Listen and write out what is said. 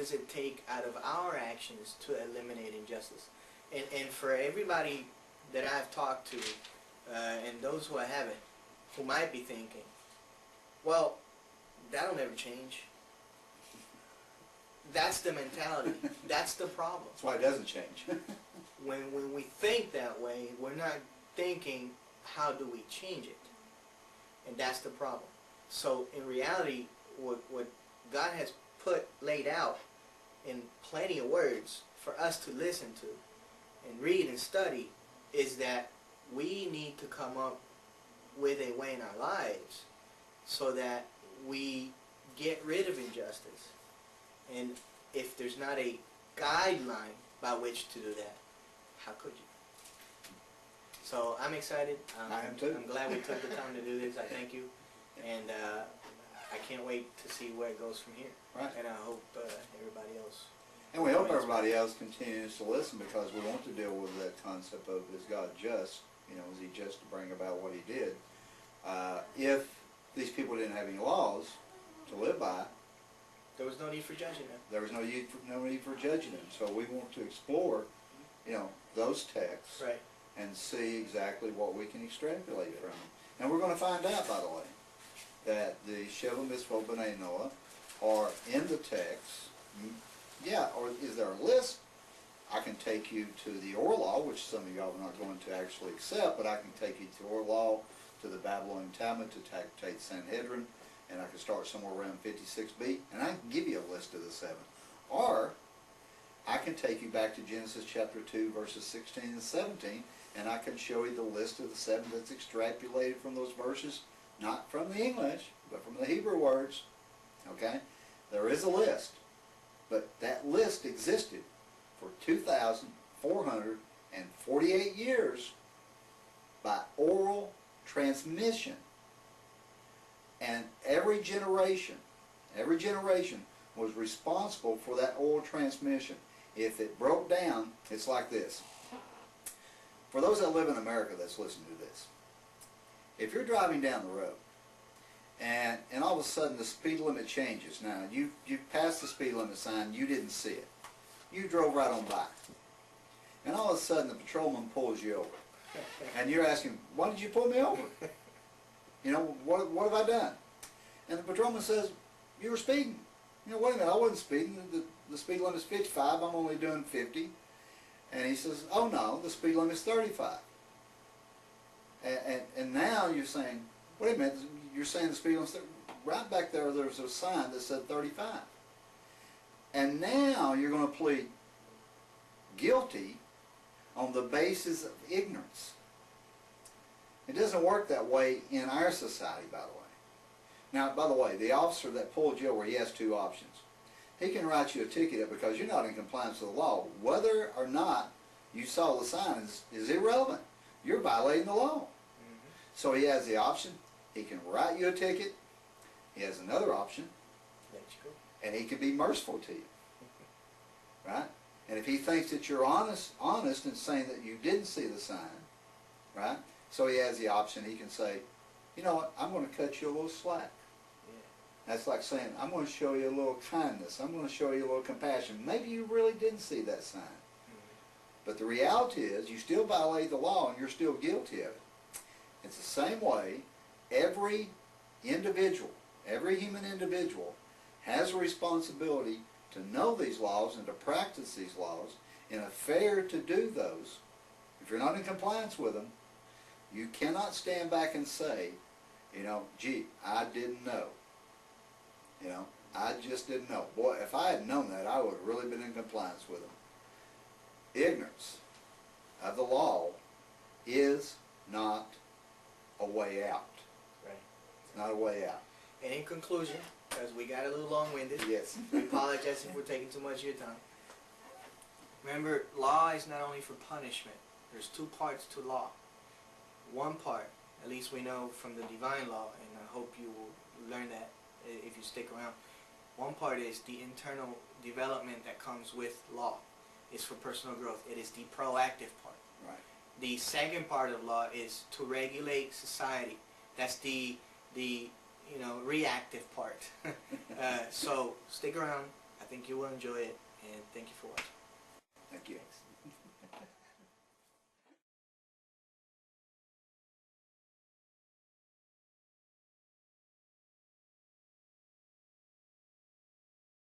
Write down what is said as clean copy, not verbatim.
does it take out of our actions to eliminate injustice? And for everybody that I've talked to, and those who I haven't, who might be thinking, well, that'll never change. That's the mentality. That's the problem. That's why it doesn't change. When we think that way, we're not thinking, how do we change it? And that's the problem. So in reality, what God has laid out in plenty of words for us to listen to and read and study is that we need to come up with a way in our lives so that we get rid of injustice. And if there's not a guideline by which to do that, how could you? So I'm excited. I am too. I'm glad we took the time to do this. I thank you. And I can't wait to see where it goes from here. Right. And I hope everybody else. And we hope everybody else continues to listen, because we want to deal with that concept of, is God just? You know, is He just to bring about what He did? If these people didn't have any laws to live by, there was no need for judging them. There was no need for judging them. So we want to explore, you know, those texts, right, and see exactly what we can extrapolate from them. And we're going to find out, by the way, that the Sheva Mitzvot B'nai Noah are in the text. Yeah, or is there a list? I can take you to the Or Law, which some of y'all are not going to actually accept, but I can take you to Or Law, to the Babylonian Talmud, to Tractate Sanhedrin, and I can start somewhere around 56b, and I can give you a list of the 7. Or I can take you back to Genesis chapter 2, verses 16 and 17, and I can show you the list of the 7 that's extrapolated from those verses, not from the English, but from the Hebrew words. Okay? There is a list, but that list existed for 2,448 years by oral transmission. And every generation was responsible for that oral transmission. If it broke down, it's like this. For those that live in America that's listening to this, if you're driving down the road and all of a sudden the speed limit changes, now you passed the speed limit sign, you didn't see it. You drove right on by. And all of a sudden the patrolman pulls you over. And you're asking, why did you pull me over? You know, what have I done? And the patrolman says, you were speeding. You know, wait a minute, I wasn't speeding. The speed limit is 55, I'm only doing 50. And he says, oh no, the speed limit is 35. And now you're saying, wait a minute, you're saying the speed limit is 30. Right back there, there's a sign that said 35. And now you're going to plead guilty on the basis of ignorance. It doesn't work that way in our society, by the way. Now, by the way, the officer that pulled you over, he has 2 options. He can write you a ticket because you're not in compliance with the law. Whether or not you saw the sign is irrelevant. You're violating the law. Mm-hmm. So he has the option. He can write you a ticket. He has another option. And he can be merciful to you. Right? And if he thinks that you're honest in saying that you didn't see the sign, right? So he has the option. He can say, you know what, I'm going to cut you a little slack. Yeah. That's like saying, I'm going to show you a little kindness. I'm going to show you a little compassion. Maybe you really didn't see that sign. Mm-hmm. But the reality is, you still violate the law and you're still guilty of it. It's the same way every individual, every human individual has a responsibility to know these laws and to practice these laws, and a failure to do those, if you're not in compliance with them, you cannot stand back and say, you know, gee, I didn't know. You know, I just didn't know. Boy, if I had known that, I would have really been in compliance with them. Ignorance of the law is not a way out. Right. It's not a way out. And in conclusion, because we got a little long-winded, yes. We apologize if we're taking too much of your time. Remember, law is not only for punishment. There's 2 parts to law. One part, at least we know from the divine law, and I hope you will learn that if you stick around. One part is the internal development that comes with law. It's for personal growth. It is the proactive part. Right. The second part of law is to regulate society. That's the reactive part. So stick around. I think think you will enjoy it, and thank you for watching. Thank you. Thanks.